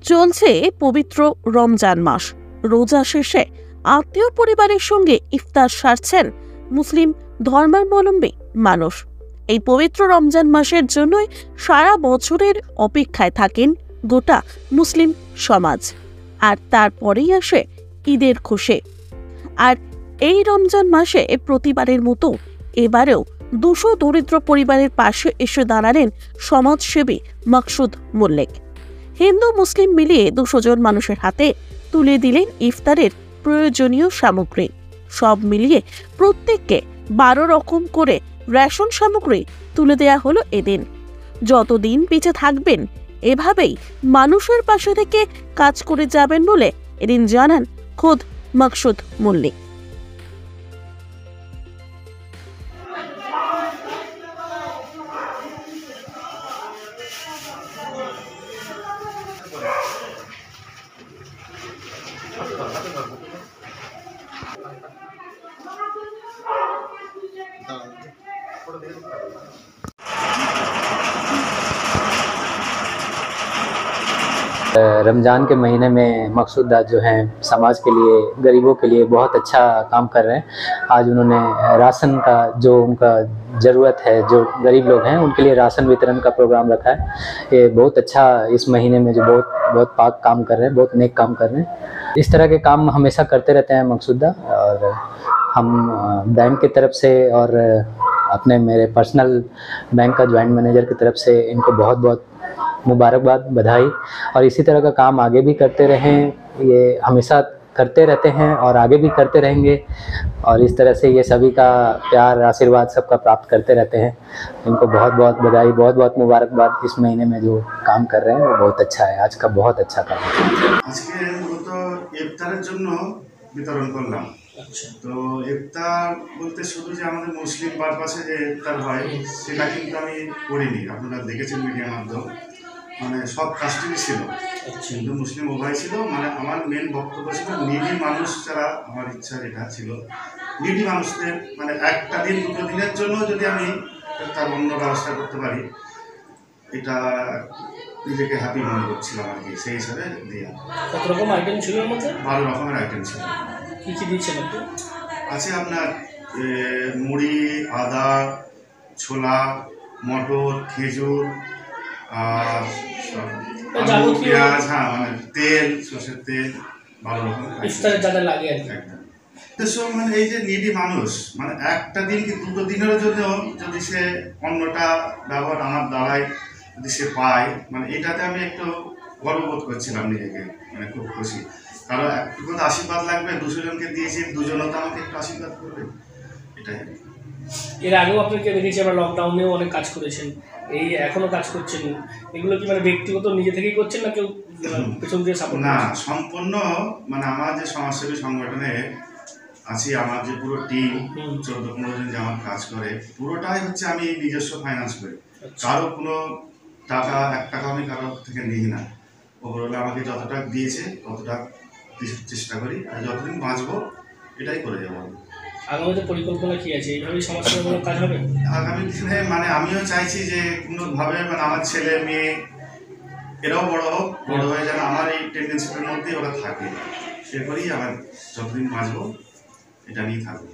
চলছে পবিত্র রমজান মাস। রোজা শেষে আত্মীয় পরিবারের সঙ্গে ইফতার সারছেন মুসলিম ধর্মাবলম্বী মানুষ। এই পবিত্র রমজান মাসের জন্যই সারা বছরের অপেক্ষায় থাকেন গোটা মুসলিম সমাজ। আর তারপরেই আসে ঈদের খুশি। আর এই রমজান মাসে প্রতিবারের মতো এবারেও 200 দরিদ্র পরিবারের পাশে এসে দাঁড়ালেন সমাজসেবী মাকসুদ মল্লিক। হিন্দু মুসলিম মিলিয়ে 200 জন মানুষের হাতে তুলে দিলেন ইফতারের প্রয়োজনীয় সামগ্রী। সব মিলিয়ে প্রত্যেককে 12 রকম করে রেশন সামগ্রী তুলে দেয়া হলো এদিন। যতদিন বেঁচে থাকবেন এভাবেই মানুষের পাশে থেকে কাজ করে যাবেন বলে এদিন জানান খোদ মাকসুদ মল্লিক। रमज़ान के महीने में मकसूद जो हैं समाज के लिए, गरीबों के लिए बहुत अच्छा काम कर रहे हैं। आज उन्होंने राशन का जो उनका ज़रूरत है, जो गरीब लोग हैं उनके लिए राशन वितरण का प्रोग्राम रखा है। ये बहुत अच्छा इस महीने में जो बहुत पाक काम कर रहे हैं, बहुत नेक काम कर रहे हैं। इस तरह के काम हमेशा करते रहते हैं मकसूदा। और हम बैंक की तरफ से और अपने मेरे पर्सनल बैंक का जॉइंट मैनेजर की तरफ से इनको बहुत बहुत मुबारकबाद, बधाई। और इसी तरह का काम आगे भी करते रहें, ये हमेशा करते रहते हैं और आगे भी करते रहेंगे। और इस तरह से ये सभी का प्यार, आशीर्वाद सबका प्राप्त करते रहते हैं। इनको बहुत बहुत बधाई, बहुत बहुत मुबारकबाद। इस महीने में जो काम कर रहे हैं वो बहुत अच्छा है। आज का बहुत अच्छा काम है। বিতরণ করলাম। তো ইফতার বলতে শুধু যে আমাদের মুসলিম পারপাসে যে ইফতার হয় সেটা কিন্তু আমি করিনি। আপনারা দেখেছেন মিডিয়ার মাধ্যমে, মানে সব কাস্টমই ছিল, কিন্তু মুসলিম উভয় ছিল। মানে আমার মেন বক্তব্য ছিল নিডি মানুষ যারা, আমার ইচ্ছা যেটা ছিল নিডি মানুষদের মানে একটা দিন 2 দিনের জন্য যদি আমি তার অন্য ব্যবস্থা করতে পারি, এটা নিজেকে হ্যাপি মনে করছিলাম আর কি। সেই হিসাবে দিয়ে কত রকম আইটেম ছিল এর মধ্যে? 12 রকমের আইটেম ছিল। কী কী দিচ্ছেন আপনি? আছে আপনার মুড়ি, আদা, ছোলা, মটর, খেজুর, আর আলু, পেঁয়াজ, হ্যাঁ মানে তেল, সরষের তেল, 12 রকমের ইফতারে যাদের লাগে আর কি। একদম মানে এই যে নিডি মানুষ, মানে একটা দিন কি 2 দিনের জন্য যদি সে অন্যটা ব্যবহার আমার দ্বারাই যদি সে পায়, মানে এটাতে আমি একটু গর্ববোধ করছিলাম নিজেকে, মানে খুব খুশি। কারণ একটু কথা আশীর্বাদ লাগবে, 200 জনকে দিয়েছি, 2 জনও তো আমাকে একটু আশীর্বাদ করবে, এটাই। এর আগেও আপনাকে দেখেছি আমরা লকডাউনেও অনেক কাজ করেছেন, এই এখনও কাজ করছেন। এগুলো কি মানে ব্যক্তিগত নিজে থেকেই করছেন না কেউ পেছন দিয়ে সাপোর্ট? না, সম্পূর্ণ মানে আমার যে সমাজসেবী সংগঠনে আছি, আমার যে পুরো টিম 14-15 জন যে আমার কাজ করে, পুরোটাই হচ্ছে আমি নিজস্ব ফাইন্যান্স করি। কারো কোনো টাকা 1 টাকা আমি কারো থেকে নিই না। ওপরওয়ালা আমাকে যতটা দিয়েছে ততটা চেষ্টা করি, আর যতদিন বাঁচবো এটাই করে যাবো। আগামীতে পরিকল্পনা কি আছে? এইভাবেই সমাজসেবামূলক কাজ হবে আগামী দিনে? মানে আমিও চাইছি যে কোনোভাবে মানে আমার ছেলে মেয়ে এরাও বড় হোক, বড় হয়ে যেন আমার এই টেন্ডেন্সিটার মধ্যেই ওরা থাকে। সে করেই আমার যতদিন বাঁচবো এটা নিয়ে থাকবো।